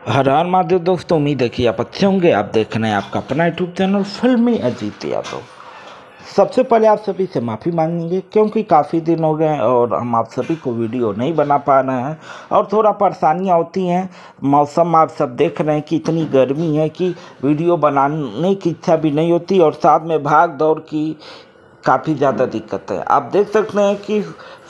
हर हर महादेव दोस्तों, उम्मीद है कि आप अच्छे होंगे। आप देख रहे हैं आपका अपना यूट्यूब चैनल फिल्मी अजीत यादव। सबसे पहले आप सभी से माफ़ी मांगेंगे क्योंकि काफ़ी दिन हो गए और हम आप सभी को वीडियो नहीं बना पा रहे हैं और थोड़ा परेशानियां होती हैं। मौसम आप सब देख रहे हैं कि इतनी गर्मी है कि वीडियो बनाने की इच्छा भी नहीं होती और साथ में भाग दौड़ की काफ़ी ज़्यादा दिक्कत है। आप देख सकते हैं कि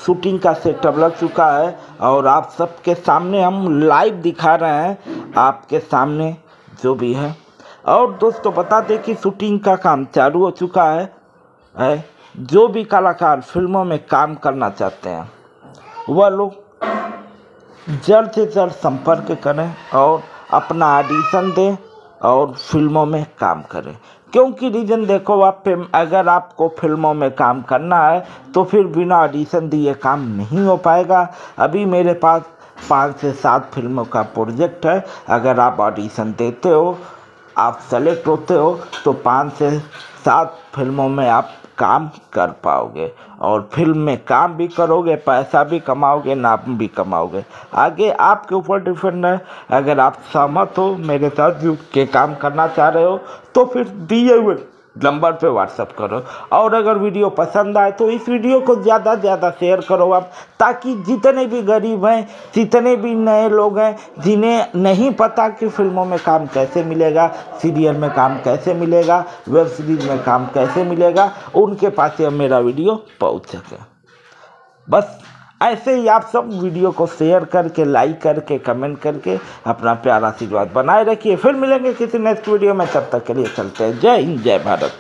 शूटिंग का सेटअप लग चुका है और आप सबके सामने हम लाइव दिखा रहे हैं आपके सामने जो भी है। और दोस्तों बता दें कि शूटिंग का काम चालू हो चुका है। जो भी कलाकार फिल्मों में काम करना चाहते हैं वह लोग जल्द से जल्द संपर्क करें और अपना ऑडिशन दें और फिल्मों में काम करें। क्योंकि रीज़न देखो, अगर आपको फिल्मों में काम करना है तो फिर बिना ऑडिशन दिए काम नहीं हो पाएगा। अभी मेरे पास 5 से 7 फिल्मों का प्रोजेक्ट है। अगर आप ऑडिशन देते हो, आप सेलेक्ट होते हो तो 5 से 7 फिल्मों में आप काम कर पाओगे और फिल्म में काम भी करोगे, पैसा भी कमाओगे, नाम भी कमाओगे। आगे आपके ऊपर डिपेंड है। अगर आप सहमत हो, मेरे साथ जुड़ के काम करना चाह रहे हो तो फिर दिए हुए नंबर पे व्हाट्सअप करो। और अगर वीडियो पसंद आए तो इस वीडियो को ज़्यादा से ज़्यादा शेयर करो आप, ताकि जितने भी गरीब हैं, जितने भी नए लोग हैं जिन्हें नहीं पता कि फिल्मों में काम कैसे मिलेगा, सीरियल में काम कैसे मिलेगा, वेब सीरीज में काम कैसे मिलेगा, उनके पास ये मेरा वीडियो पहुंच सके। बस ऐसे ही आप सब वीडियो को शेयर करके, लाइक करके, कमेंट करके अपना प्यारा आशीर्वाद बनाए रखिए। फिर मिलेंगे किसी नेक्स्ट वीडियो में, तब तक के लिए चलते हैं। जय हिंद, जय भारत।